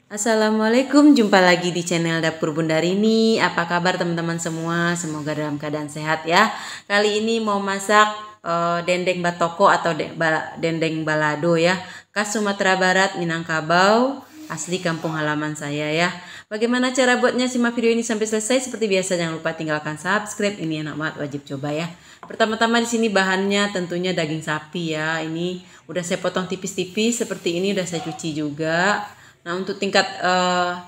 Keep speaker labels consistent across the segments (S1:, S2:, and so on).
S1: Assalamualaikum, jumpa lagi di channel Dapur Bunda Rini. Apa kabar teman-teman semua? Semoga dalam keadaan sehat ya. Kali ini mau masak dendeng batoko atau dendeng balado ya. Khas Sumatera Barat, Minangkabau, asli kampung halaman saya ya. Bagaimana cara buatnya? Simak video ini sampai selesai. Seperti biasa jangan lupa tinggalkan subscribe. Ini enak banget, wajib coba ya. Pertama-tama di sini bahannya tentunya daging sapi ya. Ini udah saya potong tipis-tipis seperti ini, udah saya cuci juga. Nah, untuk tingkat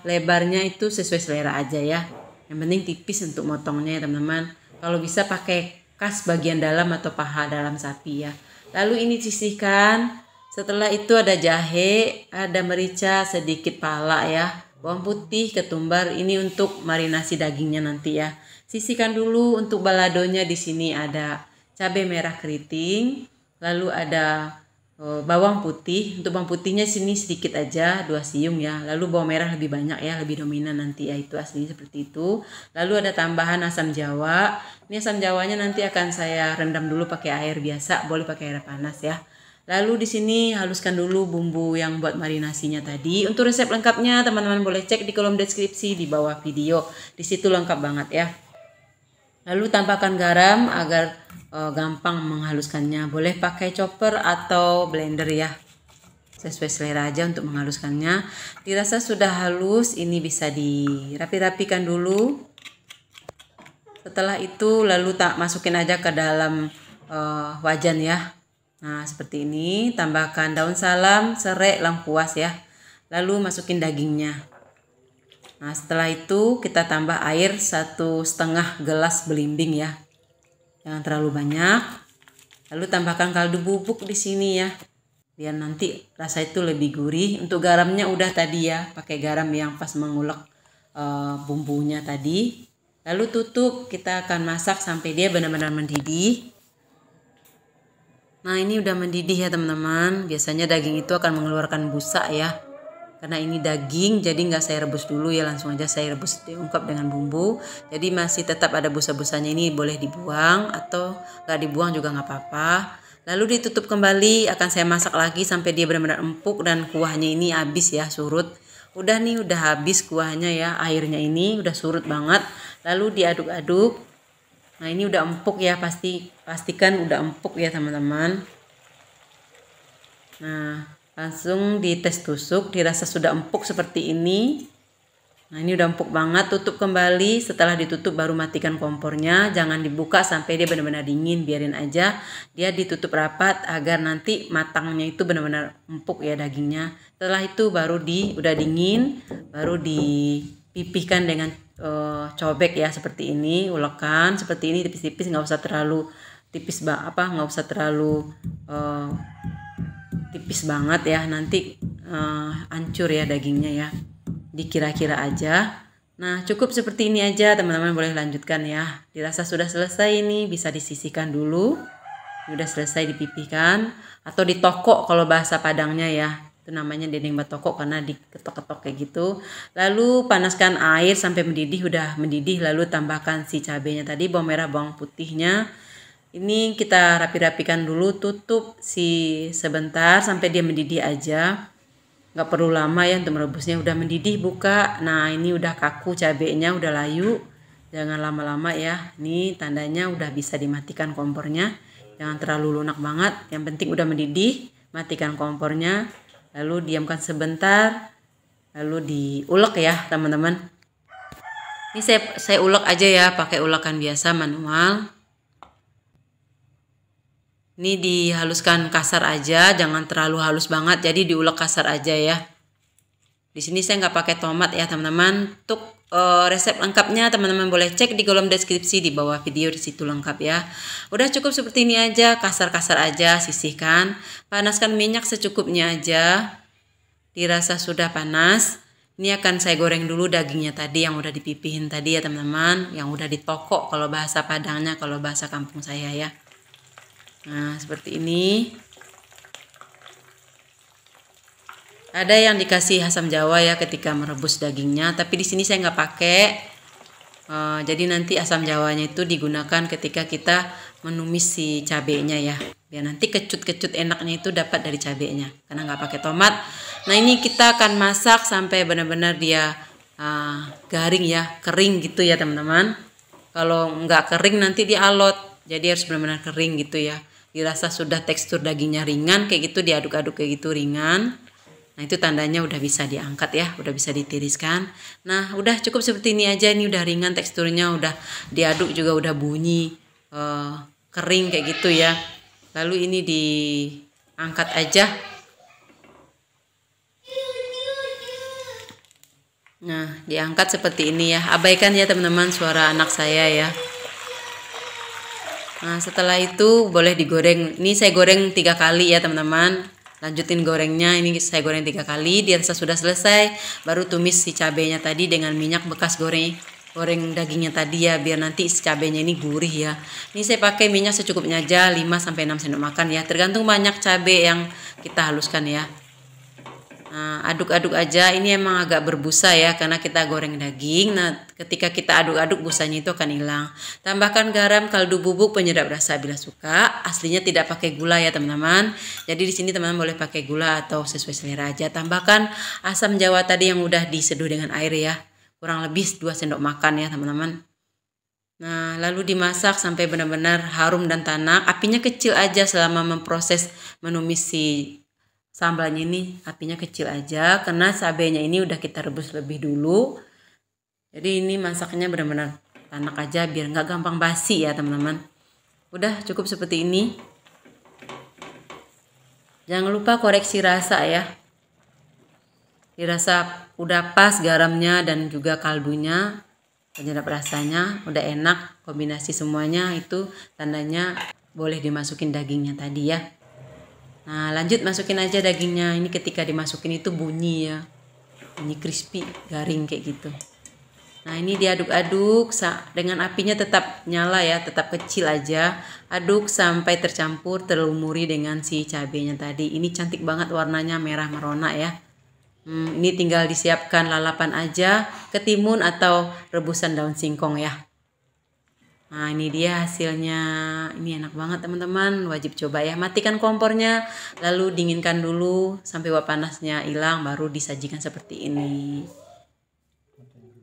S1: lebarnya itu sesuai selera aja ya. Yang penting tipis untuk motongnya ya teman-teman. Kalau bisa pakai kas bagian dalam atau paha dalam sapi ya. Lalu ini sisihkan. Setelah itu ada jahe, ada merica, sedikit pala ya. Bawang putih, ketumbar. Ini untuk marinasi dagingnya nanti ya. Sisihkan dulu. Untuk baladonya di sini ada cabai merah keriting. Lalu ada bawang putih. Untuk bawang putihnya sini sedikit aja, 2 siung ya. Lalu bawang merah lebih banyak ya, lebih dominan nanti ya, itu aslinya seperti itu. Lalu ada tambahan asam jawa. Ini asam jawanya nanti akan saya rendam dulu pakai air biasa, boleh pakai air panas ya. Lalu di sini haluskan dulu bumbu yang buat marinasinya tadi. Untuk resep lengkapnya teman-teman boleh cek di kolom deskripsi di bawah video. Di situ lengkap banget ya. Lalu tambahkan garam agar gampang menghaluskannya. Boleh pakai chopper atau blender ya. Sesuai selera aja untuk menghaluskannya. Dirasa sudah halus, ini bisa dirapi-rapikan dulu. Setelah itu lalu masukin aja ke dalam wajan ya. Nah, seperti ini. Tambahkan daun salam, serai, lengkuas ya. Lalu masukin dagingnya. Nah, setelah itu kita tambah air 1,5 gelas belimbing ya. Jangan terlalu banyak. Lalu tambahkan kaldu bubuk di sini ya. Biar nanti rasa itu lebih gurih. Untuk garamnya udah tadi ya, pakai garam yang pas mengulek bumbunya tadi. Lalu tutup, kita akan masak sampai dia benar-benar mendidih. Nah, ini udah mendidih ya teman-teman. Biasanya daging itu akan mengeluarkan busa ya. Karena ini daging, jadi nggak saya rebus dulu ya, langsung aja saya rebus diungkap dengan bumbu. Jadi masih tetap ada busa-busanya, ini boleh dibuang atau nggak dibuang juga nggak apa-apa. Lalu ditutup kembali, akan saya masak lagi sampai dia benar-benar empuk dan kuahnya ini habis ya, surut. Udah nih, udah habis kuahnya ya, airnya ini udah surut banget. Lalu diaduk-aduk. Nah, ini udah empuk ya, pastikan udah empuk ya teman-teman. Nah, langsung dites tusuk, dirasa sudah empuk seperti ini. Nah, ini udah empuk banget, tutup kembali. Setelah ditutup baru matikan kompornya. Jangan dibuka sampai dia benar-benar dingin, biarin aja. Dia ditutup rapat agar nanti matangnya itu benar-benar empuk ya dagingnya. Setelah itu baru udah dingin, baru dipipihkan dengan cobek ya seperti ini, ulekan seperti ini tipis-tipis, nggak usah terlalu tipis nggak usah terlalu tipis banget ya, nanti hancur ya dagingnya ya, dikira-kira aja. Nah, cukup seperti ini aja teman-teman, boleh lanjutkan ya. Dirasa sudah selesai, ini bisa disisihkan dulu. Sudah selesai dipipihkan atau ditokok kalau bahasa Padangnya ya, itu namanya dendeng batoko karena diketok-ketok kayak gitu. Lalu panaskan air sampai mendidih, udah mendidih lalu tambahkan si cabenya tadi, bawang merah, bawang putihnya. Ini kita rapi-rapikan dulu, tutup sebentar sampai dia mendidih aja. Nggak perlu lama ya untuk merebusnya, udah mendidih buka. Nah, ini udah kaku cabenya, udah layu. Jangan lama-lama ya. Ini tandanya udah bisa dimatikan kompornya. Jangan terlalu lunak banget. Yang penting udah mendidih, matikan kompornya. Lalu diamkan sebentar. Lalu diulek ya teman-teman. Ini saya ulek aja ya, pakai ulekan biasa manual. Ini dihaluskan kasar aja, jangan terlalu halus banget, jadi diulek kasar aja ya. Di sini saya nggak pakai tomat ya teman-teman. Untuk resep lengkapnya teman-teman boleh cek di kolom deskripsi di bawah video, di situ lengkap ya. Udah cukup seperti ini aja, kasar-kasar aja, sisihkan. Panaskan minyak secukupnya aja. Dirasa sudah panas. Ini akan saya goreng dulu dagingnya tadi yang udah dipipihin tadi ya teman-teman, yang udah ditokok kalau bahasa Padangnya, kalau bahasa kampung saya ya. Nah, seperti ini. Ada yang dikasih asam jawa ya ketika merebus dagingnya, tapi di sini saya nggak pakai. Jadi nanti asam jawanya itu digunakan ketika kita menumis si cabenya ya. Biar nanti kecut-kecut enaknya itu dapat dari cabenya. Karena nggak pakai tomat, Nah ini kita akan masak sampai benar-benar dia garing ya, kering gitu ya teman-teman. Kalau nggak kering nanti dia alot, jadi harus benar-benar kering gitu ya. Dirasa sudah tekstur dagingnya ringan kayak gitu, diaduk-aduk kayak gitu ringan. Nah itu tandanya udah bisa diangkat ya, udah bisa ditiriskan. Nah udah cukup seperti ini aja, ini udah ringan teksturnya, udah diaduk juga udah bunyi kering kayak gitu ya. Lalu ini diangkat aja. Nah diangkat seperti ini ya, abaikan ya teman-teman suara anak saya ya. Nah setelah itu boleh digoreng, ini saya goreng 3 kali ya teman-teman. Lanjutin gorengnya, ini saya goreng 3 kali. Dirasa sudah selesai, baru tumis si cabenya tadi dengan minyak bekas goreng dagingnya tadi ya, biar nanti si cabenya ini gurih ya. Ini saya pakai minyak secukupnya aja, 5-6 sendok makan ya, tergantung banyak cabai yang kita haluskan ya. Nah, aduk-aduk aja, ini emang agak berbusa ya karena kita goreng daging. Nah, ketika kita aduk-aduk busanya itu akan hilang. Tambahkan garam, kaldu bubuk, penyedap rasa bila suka. Aslinya tidak pakai gula ya teman-teman. Jadi di sini teman-teman boleh pakai gula atau sesuai selera aja. Tambahkan asam jawa tadi yang udah diseduh dengan air ya. Kurang lebih 2 sendok makan ya teman-teman. Nah, lalu dimasak sampai benar-benar harum dan tanak. Apinya kecil aja selama memproses menumis si sambalnya ini, apinya kecil aja karena cabenya ini udah kita rebus lebih dulu. Jadi ini masaknya benar-benar tanak aja biar nggak gampang basi ya teman-teman. Udah cukup seperti ini. Jangan lupa koreksi rasa ya. Dirasa udah pas garamnya dan juga kaldunya, penyedap rasanya udah enak, kombinasi semuanya itu tandanya boleh dimasukin dagingnya tadi ya. Nah lanjut masukin aja dagingnya. Ini ketika dimasukin itu bunyi ya, bunyi crispy, garing kayak gitu. Nah ini diaduk-aduk dengan apinya tetap nyala ya, tetap kecil aja. Aduk sampai tercampur, terlumuri dengan si cabenya tadi. Ini cantik banget warnanya, merah merona ya. Ini tinggal disiapkan lalapan aja, ketimun atau rebusan daun singkong ya. Nah ini dia hasilnya, ini enak banget teman-teman, wajib coba ya. Matikan kompornya, lalu dinginkan dulu sampai uap panasnya hilang, baru disajikan seperti ini.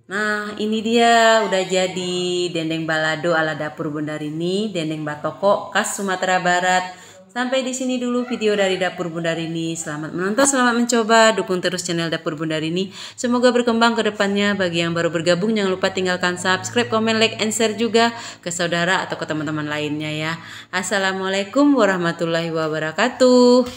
S1: Nah ini dia udah jadi dendeng balado ala dapur Bundarini, dendeng batoko khas Sumatera Barat. Sampai di sini dulu video dari Dapur Bundarini. Selamat menonton, selamat mencoba. Dukung terus channel Dapur Bundarini. Semoga berkembang ke depannya. Bagi yang baru bergabung, jangan lupa tinggalkan subscribe, komen, like, and share juga ke saudara atau ke teman-teman lainnya ya. Assalamualaikum warahmatullahi wabarakatuh.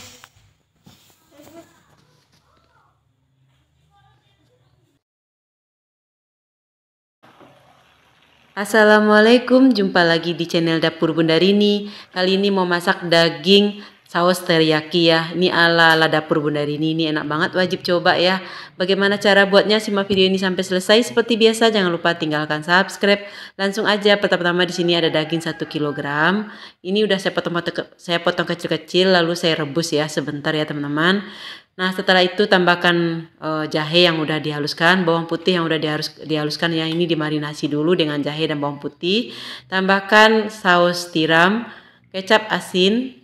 S1: Assalamualaikum, jumpa lagi di channel Dapur Bundarini. Kali ini mau masak daging saus teriyaki ya. Ini ala Dapur Bundarini, ini enak banget, wajib coba ya. Bagaimana cara buatnya? Simak video ini sampai selesai. Seperti biasa jangan lupa tinggalkan subscribe. Langsung aja, pertama-tama di sini ada daging 1 kg. Ini udah saya potong kecil-kecil lalu saya rebus ya sebentar ya teman-teman. Nah setelah itu tambahkan jahe yang udah dihaluskan, bawang putih yang udah dihaluskan ya, ini dimarinasi dulu dengan jahe dan bawang putih. Tambahkan saus tiram, kecap asin,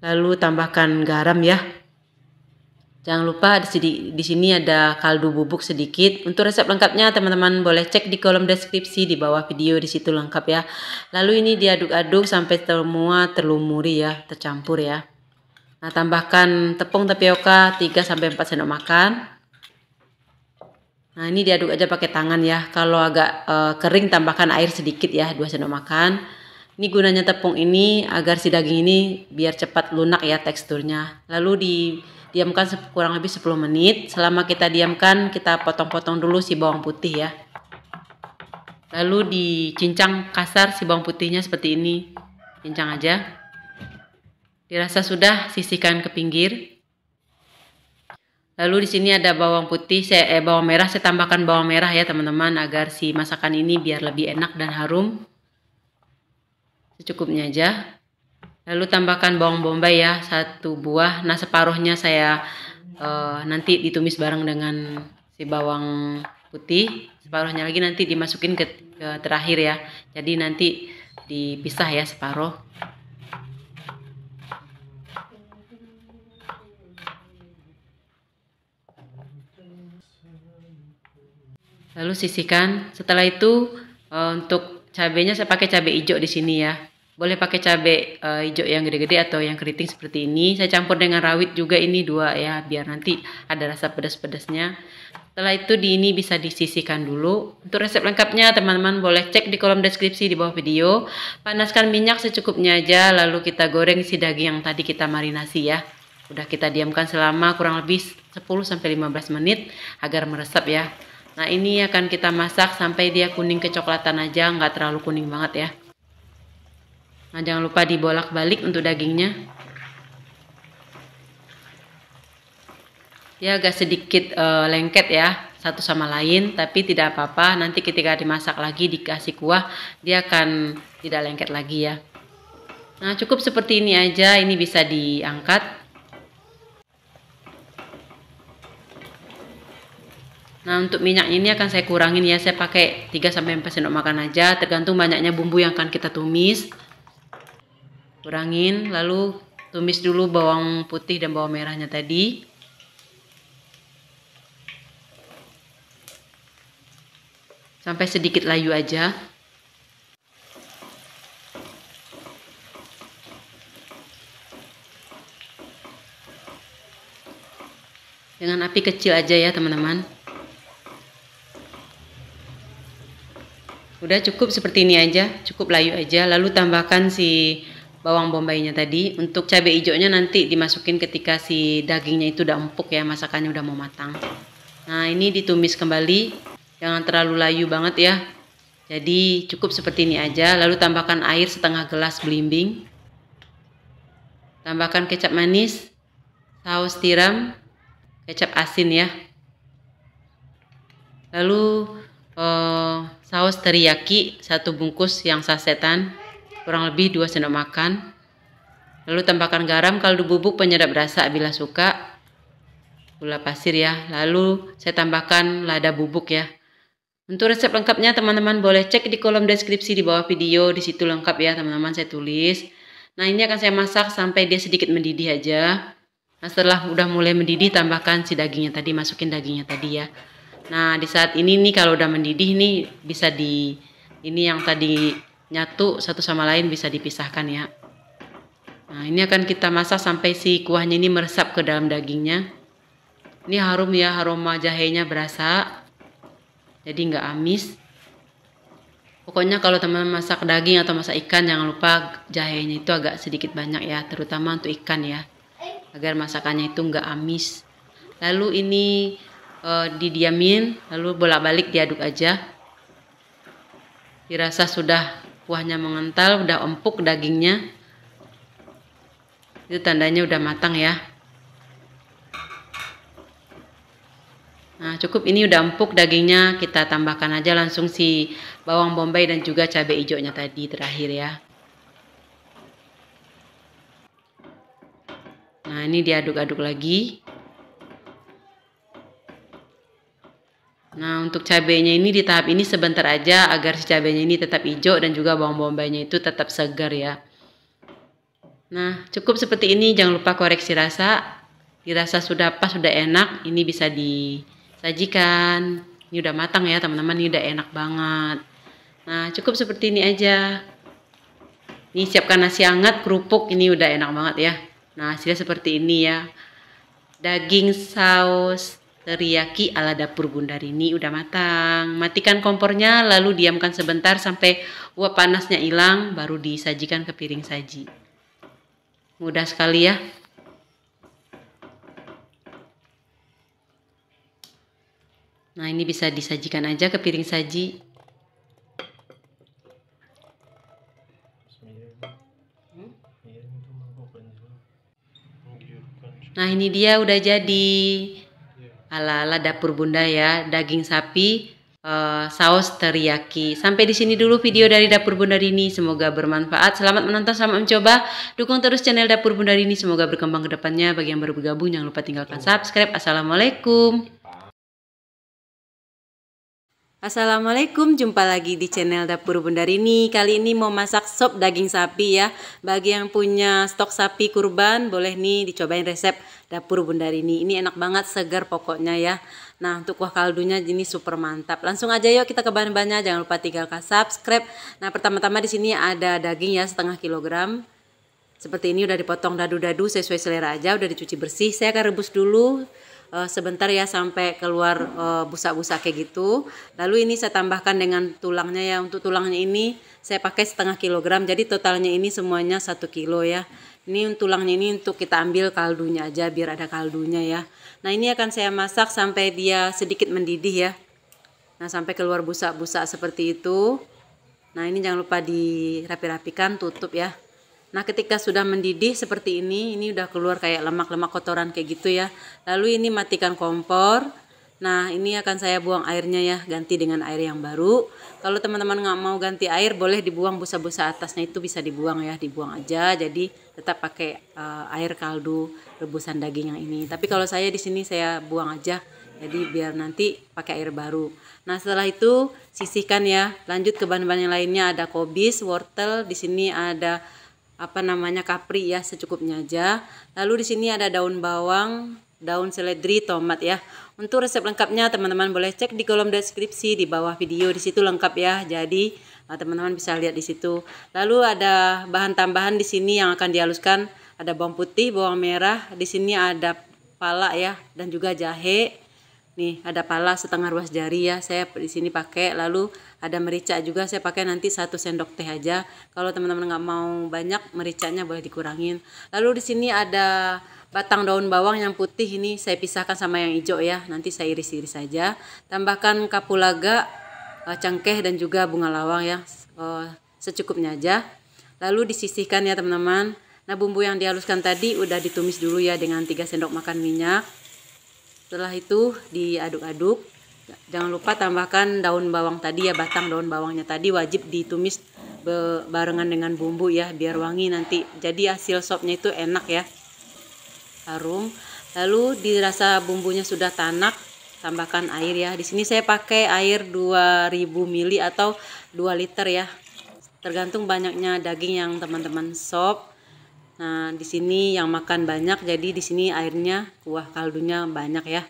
S1: lalu tambahkan garam ya. Jangan lupa di sini ada kaldu bubuk sedikit. Untuk resep lengkapnya teman-teman boleh cek di kolom deskripsi di bawah video, di situ lengkap ya. Lalu ini diaduk-aduk sampai semua terlumuri ya, tercampur ya. Nah, tambahkan tepung tapioka 3-4 sendok makan. Nah, ini diaduk aja pakai tangan ya. Kalau agak kering tambahkan air sedikit ya, 2 sendok makan. Ini gunanya tepung ini agar si daging ini biar cepat lunak ya teksturnya. Lalu diamkan kurang lebih 10 menit. Selama kita diamkan, kita potong-potong dulu si bawang putih ya. Lalu dicincang kasar si bawang putihnya seperti ini. Cincang aja. Dirasa sudah, sisihkan ke pinggir. Lalu di sini ada bawang putih, bawang merah. Saya tambahkan bawang merah ya teman-teman agar si masakan ini biar lebih enak dan harum. Secukupnya aja. Lalu tambahkan bawang bombay ya, 1 buah. Nah separuhnya saya nanti ditumis bareng dengan si bawang putih. Separuhnya lagi nanti dimasukin ke terakhir ya. Jadi nanti dipisah ya separuh. Lalu sisihkan. Setelah itu untuk cabenya saya pakai cabai hijau di sini ya. Boleh pakai cabai hijau yang gede-gede atau yang keriting seperti ini. Saya campur dengan rawit juga ini 2 ya, biar nanti ada rasa pedas-pedasnya. Setelah itu ini bisa disisihkan dulu. Untuk resep lengkapnya teman-teman boleh cek di kolom deskripsi di bawah video. Panaskan minyak secukupnya aja, lalu kita goreng si daging yang tadi kita marinasi ya. Udah kita diamkan selama kurang lebih 10-15 menit agar meresap ya. Nah ini akan kita masak sampai dia kuning kecoklatan aja, nggak terlalu kuning banget ya. Nah jangan lupa dibolak-balik untuk dagingnya. Ya agak sedikit lengket ya satu sama lain, tapi tidak apa-apa. Nanti ketika dimasak lagi dikasih kuah, dia akan tidak lengket lagi ya. Nah cukup seperti ini aja, ini bisa diangkat. Nah untuk minyak ini akan saya kurangin ya, saya pakai 3-4 sendok makan aja, tergantung banyaknya bumbu yang akan kita tumis. Kurangin, lalu tumis dulu bawang putih dan bawang merahnya tadi. Sampai sedikit layu aja. Dengan api kecil aja ya teman-teman. Udah cukup seperti ini aja, cukup layu aja. Lalu tambahkan si bawang bombaynya tadi. Untuk cabai hijaunya nanti dimasukin ketika si dagingnya itu udah empuk ya, masakannya udah mau matang. Nah ini ditumis kembali, jangan terlalu layu banget ya. Jadi cukup seperti ini aja. Lalu tambahkan air setengah gelas belimbing. Tambahkan kecap manis, saus tiram, kecap asin ya. Lalu saus teriyaki 1 bungkus yang sasetan, kurang lebih 2 sendok makan. Lalu tambahkan garam, kaldu bubuk, penyedap rasa bila suka, gula pasir ya. Lalu saya tambahkan lada bubuk ya. Untuk resep lengkapnya teman-teman boleh cek di kolom deskripsi di bawah video, di situ lengkap ya teman-teman saya tulis. Nah ini akan saya masak sampai dia sedikit mendidih aja. Nah setelah udah mulai mendidih tambahkan si dagingnya tadi, masukin dagingnya tadi ya. Nah di saat ini nih kalau udah mendidih nih bisa ini yang tadi nyatu satu sama lain bisa dipisahkan ya. Nah ini akan kita masak sampai si kuahnya ini meresap ke dalam dagingnya. Ini harum ya, aroma jahenya berasa, jadi nggak amis. Pokoknya kalau teman-teman masak daging atau masak ikan jangan lupa jahenya itu agak sedikit banyak ya, terutama untuk ikan ya, agar masakannya itu nggak amis. Lalu ini didiamin, lalu bolak-balik diaduk aja. Dirasa sudah kuahnya mengental, udah empuk dagingnya, itu tandanya udah matang ya. Nah cukup ini udah empuk dagingnya, kita tambahkan aja langsung si bawang bombay dan juga cabai hijaunya tadi terakhir ya. Nah ini diaduk-aduk lagi. Nah untuk cabainya ini di tahap ini sebentar aja agar si cabainya ini tetap hijau dan juga bawang bombaynya itu tetap segar ya. Nah cukup seperti ini, jangan lupa koreksi rasa. Dirasa sudah pas, sudah enak, ini bisa disajikan. Ini udah matang ya teman-teman, ini udah enak banget. Nah cukup seperti ini aja. Ini siapkan nasi hangat, kerupuk, ini udah enak banget ya. Nah hasilnya seperti ini ya. Daging saus teriyaki ala dapur Bunda Rini udah matang. Matikan kompornya lalu diamkan sebentar sampai uap panasnya hilang, baru disajikan ke piring saji. Mudah sekali ya. Nah ini bisa disajikan aja ke piring saji. Nah ini dia udah jadi ala-ala dapur Bunda ya, daging sapi saus teriyaki. Sampai di sini dulu video dari dapur Bunda Rini, semoga bermanfaat. Selamat menonton, selamat mencoba. Dukung terus channel dapur Bunda Rini, semoga berkembang ke depannya. Bagi yang baru bergabung jangan lupa tinggalkan subscribe. Assalamualaikum. Assalamualaikum, jumpa lagi di channel Dapur Bunda Rini. Kali ini mau masak sop daging sapi ya. Bagi yang punya stok sapi kurban, boleh nih dicobain resep Dapur Bunda Rini. Ini enak banget, segar pokoknya ya. Nah, untuk kuah kaldunya ini super mantap. Langsung aja yuk kita ke bahan-bahannya. Jangan lupa tinggal subscribe. Nah, pertama-tama di sini ada daging ya, setengah kilogram. Seperti ini udah dipotong dadu-dadu sesuai selera aja, udah dicuci bersih. Saya akan rebus dulu sebentar ya sampai keluar busa-busa kayak gitu. Lalu ini saya tambahkan dengan tulangnya ya. Untuk tulangnya ini saya pakai setengah kilogram, jadi totalnya ini semuanya 1 kilo ya. Ini tulangnya ini untuk kita ambil kaldunya aja biar ada kaldunya ya. Nah, ini akan saya masak sampai dia sedikit mendidih ya. Nah, sampai keluar busa-busa seperti itu. Nah, ini jangan lupa dirapi-rapikan, tutup ya. Nah, ketika sudah mendidih seperti ini udah keluar kayak lemak-lemak kotoran kayak gitu ya. Lalu ini matikan kompor. Nah, ini akan saya buang airnya ya, ganti dengan air yang baru. Kalau teman-teman nggak mau ganti air, boleh dibuang busa-busa atasnya, itu bisa dibuang ya, dibuang aja. Jadi tetap pakai air kaldu rebusan daging yang ini. Tapi kalau saya di sini saya buang aja, jadi biar nanti pakai air baru. Nah, setelah itu sisihkan ya. Lanjut ke bahan-bahan yang lainnya, ada kobis, wortel, di sini ada kapri ya, secukupnya aja. Lalu di sini ada daun bawang, daun seledri, tomat ya. Untuk resep lengkapnya teman-teman boleh cek di kolom deskripsi di bawah video, di situ lengkap ya. Jadi teman-teman bisa lihat di situ. Lalu ada bahan tambahan di sini yang akan dihaluskan, ada bawang putih, bawang merah, di sini ada pala ya, dan juga jahe. Nih, ada pala setengah ruas jari ya, saya di sini pakai. Lalu ada merica juga, saya pakai nanti 1 sendok teh aja. Kalau teman-teman nggak mau banyak mericanya boleh dikurangin. Lalu di sini ada batang daun bawang yang putih, ini saya pisahkan sama yang hijau ya. Nanti saya iris-iris saja. Tambahkan kapulaga, cengkeh dan juga bunga lawang ya, secukupnya aja. Lalu disisihkan ya teman-teman. Nah, bumbu yang dihaluskan tadi udah ditumis dulu ya dengan 3 sendok makan minyak. Setelah itu diaduk-aduk. Jangan lupa tambahkan daun bawang tadi ya, batang daun bawangnya tadi wajib ditumis barengan dengan bumbu ya, biar wangi nanti. Jadi hasil sopnya itu enak ya, harum. Lalu dirasa bumbunya sudah tanak, tambahkan air ya. Di sini saya pakai air 2000 ml atau 2 liter ya. Tergantung banyaknya daging yang teman-teman sop. Nah, di sini yang makan banyak, jadi di sini airnya, kuah kaldunya banyak ya.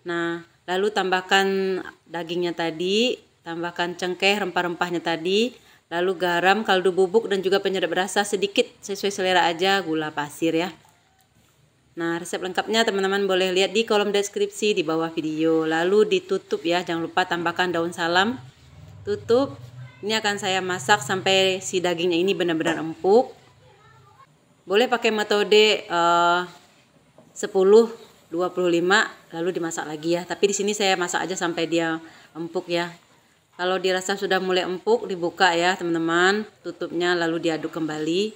S1: Nah, lalu tambahkan dagingnya tadi, tambahkan cengkeh, rempah-rempahnya tadi, lalu garam, kaldu bubuk dan juga penyedap rasa sedikit sesuai selera aja, gula pasir ya. Nah, resep lengkapnya teman-teman boleh lihat di kolom deskripsi di bawah video. Lalu ditutup ya, jangan lupa tambahkan daun salam. Tutup. Ini akan saya masak sampai si dagingnya ini benar-benar empuk. Boleh pakai metode 10, 25 lalu dimasak lagi ya. Tapi di sini saya masak aja sampai dia empuk ya. Kalau dirasa sudah mulai empuk, dibuka ya teman-teman, tutupnya lalu diaduk kembali.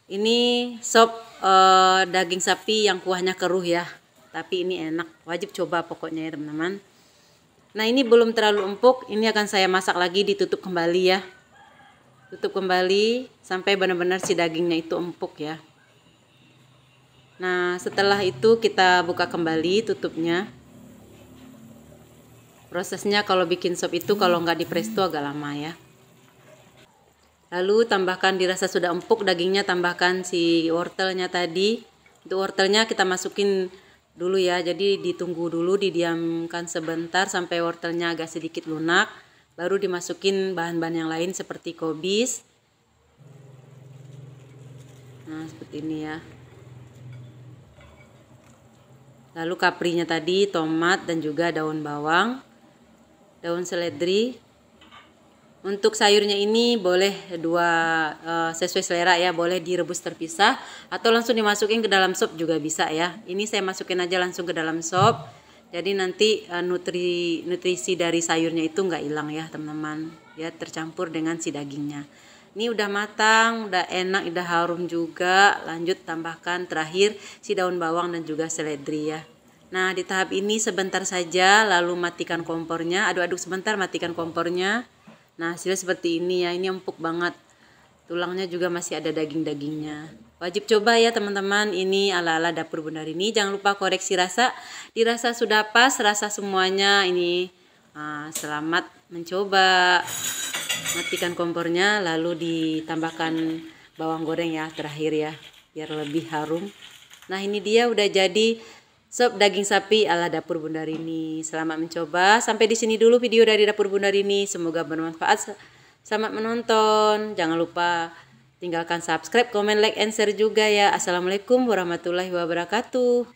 S1: Ini sop daging sapi yang kuahnya keruh ya. Tapi ini enak, wajib coba pokoknya ya teman-teman. Nah, ini belum terlalu empuk, ini akan saya masak lagi, ditutup kembali ya. Tutup kembali sampai benar-benar si dagingnya itu empuk ya. Nah, setelah itu kita buka kembali tutupnya. Prosesnya kalau bikin sop itu kalau nggak di presto agak lama ya. Lalu tambahkan, dirasa sudah empuk dagingnya, tambahkan si wortelnya tadi. Untuk wortelnya kita masukin dulu ya, jadi ditunggu dulu, didiamkan sebentar sampai wortelnya agak sedikit lunak. Baru dimasukin bahan-bahan yang lain seperti kobis. Nah, seperti ini ya. Lalu kaprinya tadi, tomat dan juga daun bawang, daun seledri. Untuk sayurnya ini boleh sesuai selera ya, boleh direbus terpisah atau langsung dimasukin ke dalam sop juga bisa ya. Ini saya masukin aja langsung ke dalam sop. Jadi nanti nutrisi dari sayurnya itu nggak hilang ya teman-teman. Ya, tercampur dengan si dagingnya. Ini udah matang, udah enak, udah harum juga. Lanjut tambahkan terakhir si daun bawang dan juga seledri ya. Nah, di tahap ini sebentar saja, lalu matikan kompornya. Aduk-aduk sebentar, matikan kompornya. Nah, hasilnya seperti ini ya. Ini empuk banget. Tulangnya juga masih ada daging-dagingnya. Wajib coba ya teman-teman, ini ala-ala Dapur Bunda Rini. Jangan lupa koreksi rasa, dirasa sudah pas rasa semuanya, ini Selamat mencoba. Matikan kompornya, lalu ditambahkan bawang goreng ya terakhir ya, biar lebih harum. Nah ini dia udah jadi sop daging sapi ala dapur Bunda Rini. Selamat mencoba. Sampai di sini dulu video dari dapur Bunda Rini. Semoga bermanfaat. Selamat menonton. Jangan lupa tinggalkan subscribe, komen, like, and share juga ya. Assalamualaikum warahmatullahi wabarakatuh.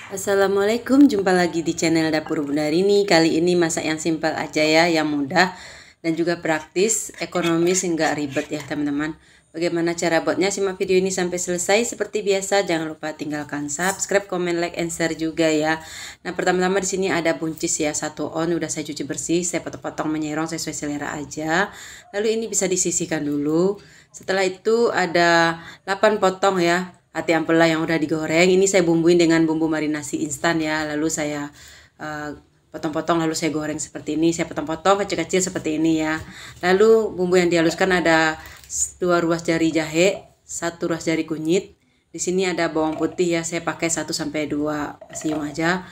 S1: Assalamualaikum, jumpa lagi di channel Dapur Bunda Rini. Kali ini masak yang simpel aja ya, yang mudah dan juga praktis, ekonomis, nggak ribet ya teman-teman. Bagaimana cara buatnya? Simak video ini sampai selesai. Seperti biasa, jangan lupa tinggalkan subscribe, comment, like, and share juga ya. Nah pertama-tama di sini ada buncis ya, 1 on, udah saya cuci bersih, saya potong-potong menyerong sesuai selera aja. Lalu ini bisa disisihkan dulu. Setelah itu ada 8 potong ya ati ampela yang udah digoreng. Ini saya bumbuin dengan bumbu marinasi instan ya. Lalu saya potong-potong, lalu saya goreng seperti ini. Saya potong-potong kecil-kecil seperti ini ya. Lalu bumbu yang dihaluskan ada 2 ruas jari jahe, 1 ruas jari kunyit. Di sini ada bawang putih ya. Saya pakai 1 sampai 2 siung aja.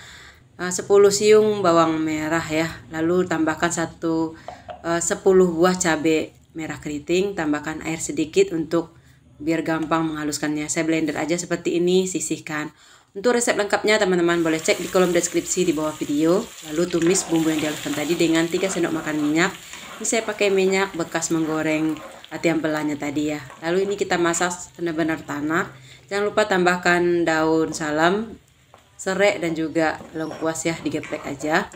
S1: 10 siung bawang merah ya. Lalu tambahkan 10 buah cabai merah keriting. Tambahkan air sedikit untuk biar gampang menghaluskannya. Saya blender aja seperti ini, sisihkan. Untuk resep lengkapnya teman-teman boleh cek di kolom deskripsi di bawah video. Lalu tumis bumbu yang dihaluskan tadi dengan 3 sendok makan minyak. Ini saya pakai minyak bekas menggoreng ati ampelanya tadi ya. Lalu ini kita masak benar-benar tanak. Jangan lupa tambahkan daun salam, serai, dan juga lengkuas ya, digeprek aja.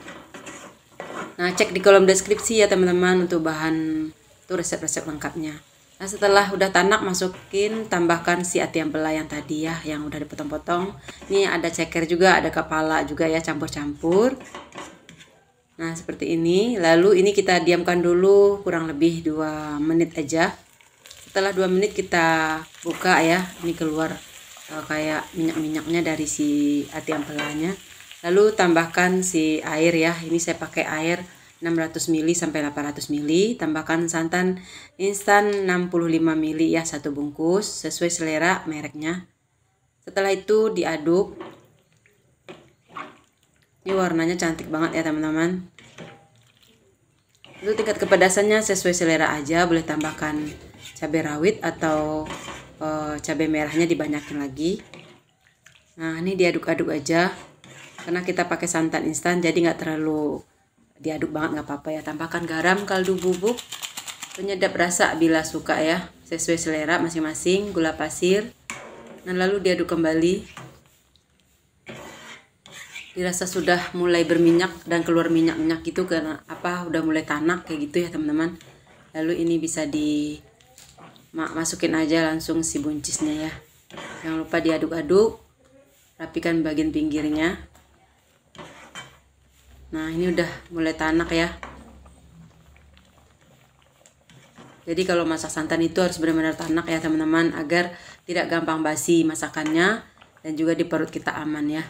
S1: Nah cek di kolom deskripsi ya teman-teman untuk bahan itu resep-resep lengkapnya. Nah setelah udah tanak, masukin, tambahkan si ati ampela yang tadi ya, yang udah dipotong-potong. Ini ada ceker juga, ada kepala juga ya, campur-campur. Nah seperti ini. Lalu ini kita diamkan dulu kurang lebih 2 menit aja. Setelah 2 menit kita buka ya. Ini keluar kayak minyak-minyaknya dari si ati ampelanya. Lalu tambahkan si air ya. Ini saya pakai air 600 ml sampai 800 ml. Tambahkan santan instan 65 ml ya, 1 bungkus sesuai selera mereknya. Setelah itu diaduk. Ini warnanya cantik banget ya teman-teman. Itu tingkat kepedasannya sesuai selera aja, boleh tambahkan cabai rawit atau cabai merahnya dibanyakin lagi. Nah ini diaduk-aduk aja, karena kita pakai santan instan jadi nggak terlalu diaduk banget, nggak apa-apa ya. Tambahkan garam, kaldu bubuk, penyedap rasa bila suka ya, sesuai selera masing-masing, gula pasir. Nah lalu diaduk kembali. Dirasa sudah mulai berminyak dan keluar minyak-minyak gitu, karena apa, udah mulai tanak kayak gitu ya teman-teman. Lalu ini bisa masukin aja langsung si buncisnya ya. Jangan lupa diaduk-aduk, rapikan bagian pinggirnya. Nah ini udah mulai tanak ya. Jadi kalau masak santan itu harus benar-benar tanak ya teman-teman, agar tidak gampang basi masakannya dan juga di perut kita aman ya.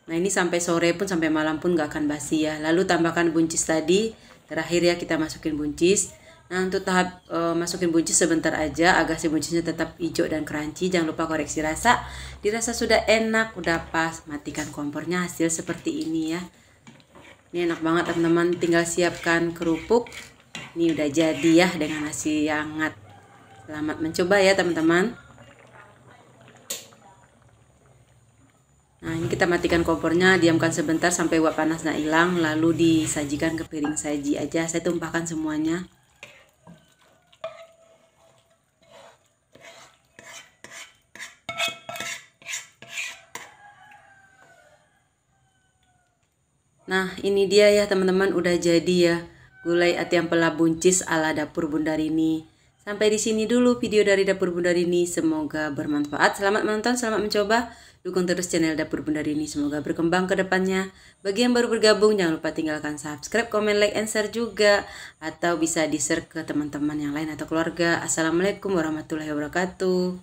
S1: Nah ini sampai sore pun, sampai malam pun gak akan basi ya. Lalu tambahkan buncis tadi. Terakhir ya kita masukin buncis. Nah untuk tahap masukin buncis sebentar aja agar si buncisnya tetap hijau dan crunchy. Jangan lupa koreksi rasa. Dirasa sudah enak, udah pas, matikan kompornya. Hasil seperti ini ya. Ini enak banget teman-teman, tinggal siapkan kerupuk. Ini udah jadi ya dengan nasi yang hangat. Selamat mencoba ya teman-teman. Nah ini kita matikan kompornya, diamkan sebentar sampai uap panasnya hilang. Lalu disajikan ke piring saji aja. Saya tumpahkan semuanya. Nah ini dia ya teman-teman, udah jadi ya gulai ati ampela buncis ala dapur Bunda Rini. Sampai di sini dulu video dari dapur Bunda Rini, semoga bermanfaat. Selamat menonton, selamat mencoba. Dukung terus channel dapur Bunda Rini, semoga berkembang ke depannya. Bagi yang baru bergabung jangan lupa tinggalkan subscribe, komen, like, and share juga, atau bisa di-share ke teman-teman yang lain atau keluarga. Assalamualaikum warahmatullahi wabarakatuh.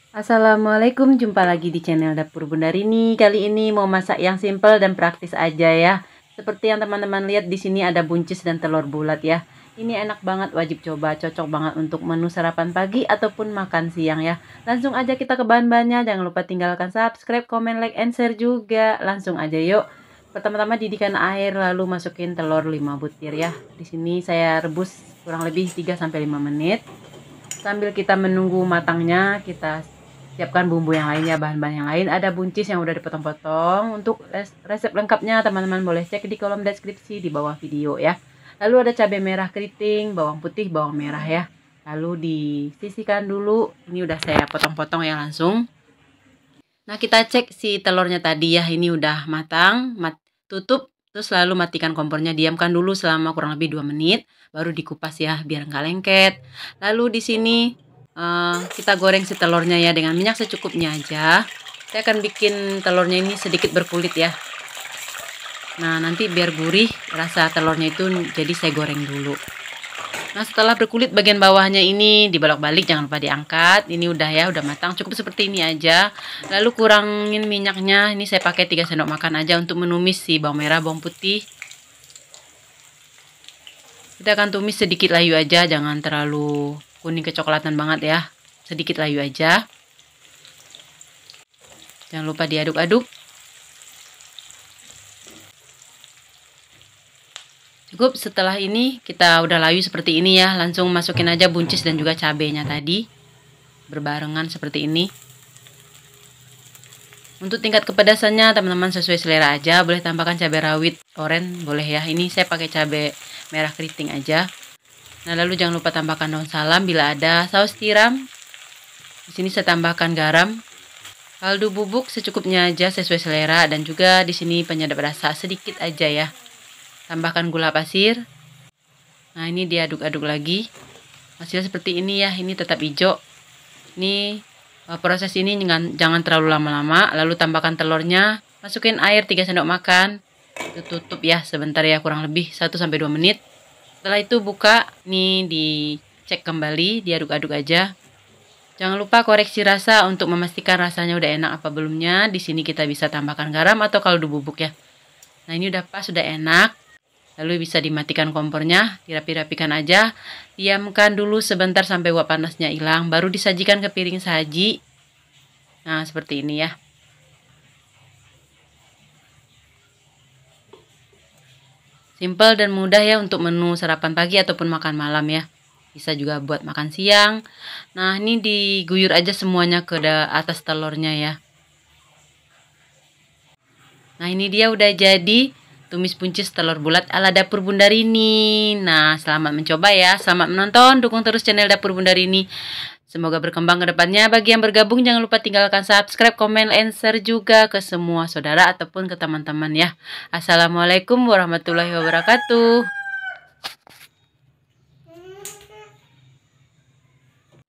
S1: Assalamualaikum, jumpa lagi di channel Dapur Bunda Rini. Kali ini mau masak yang simple dan praktis aja ya. Seperti yang teman-teman lihat di sini ada buncis dan telur bulat ya. Ini enak banget, wajib coba, cocok banget untuk menu sarapan pagi ataupun makan siang ya. Langsung aja kita ke bahan-bahannya, jangan lupa tinggalkan subscribe, comment, like, and share juga. Langsung aja yuk. Pertama-tama didihkan air lalu masukin telur 5 butir ya. Di sini saya rebus kurang lebih 3 sampai 5 menit. Sambil kita menunggu matangnya, kita siapkan bumbu yang lain ya, bahan-bahan yang lain. Ada buncis yang udah dipotong-potong. Untuk resep lengkapnya teman-teman boleh cek di kolom deskripsi di bawah video ya. Lalu ada cabai merah keriting, bawang putih, bawang merah ya. Lalu disisihkan dulu. Ini udah saya potong-potong ya langsung. Nah, kita cek si telurnya tadi ya, ini udah matang. Tutup, terus lalu matikan kompornya, diamkan dulu selama kurang lebih 2 menit, baru dikupas ya biar nggak lengket. Lalu di sini kita goreng si telurnya ya dengan minyak secukupnya aja. Saya akan bikin telurnya ini sedikit berkulit ya. Nah, nanti biar gurih rasa telurnya itu, jadi saya goreng dulu. Nah, setelah berkulit bagian bawahnya ini dibolak-balik, jangan lupa diangkat. Ini udah ya, udah matang, cukup seperti ini aja. Lalu kurangin minyaknya, ini saya pakai 3 sendok makan aja untuk menumis si bawang merah, bawang putih. Kita akan tumis sedikit layu aja, jangan terlalu kuning kecoklatan banget ya. Sedikit layu aja. Jangan lupa diaduk-aduk. Cukup, setelah ini kita udah layu seperti ini ya, langsung masukin aja buncis dan juga cabenya tadi. Berbarengan seperti ini. Untuk tingkat kepedasannya teman-teman sesuai selera aja, boleh tambahkan cabai rawit oren, boleh ya. Ini saya pakai cabai merah keriting aja. Nah, lalu jangan lupa tambahkan daun salam bila ada, saus tiram. Di sini saya tambahkan garam. Kaldu bubuk secukupnya aja sesuai selera, dan juga di sini penyedap rasa sedikit aja ya. Tambahkan gula pasir. Nah, ini diaduk-aduk lagi. Hasilnya seperti ini ya, ini tetap hijau. Ini proses ini jangan terlalu lama-lama. Lalu tambahkan telurnya, masukin air 3 sendok makan. Tutup ya sebentar ya, kurang lebih 1 sampai 2 menit. Setelah itu buka, nih dicek kembali, diaduk-aduk aja. Jangan lupa koreksi rasa untuk memastikan rasanya udah enak apa belumnya. Di sini kita bisa tambahkan garam atau kaldu bubuk ya. Nah, ini udah pas, sudah enak. Lalu bisa dimatikan kompornya, dirapi-rapikan aja. Diamkan dulu sebentar sampai uap panasnya hilang, baru disajikan ke piring saji. Nah, seperti ini ya. Simple dan mudah ya untuk menu sarapan pagi ataupun makan malam ya. Bisa juga buat makan siang. Nah, ini diguyur aja semuanya ke atas telurnya ya. Nah, ini dia udah jadi tumis buncis telur bulat ala dapur Bunda Rini. Nah, selamat mencoba ya. Selamat menonton, dukung terus channel dapur Bunda Rini. Semoga berkembang ke depannya. Bagi yang bergabung jangan lupa tinggalkan subscribe, komen, and share juga ke semua saudara ataupun ke teman-teman ya. Assalamualaikum warahmatullahi wabarakatuh.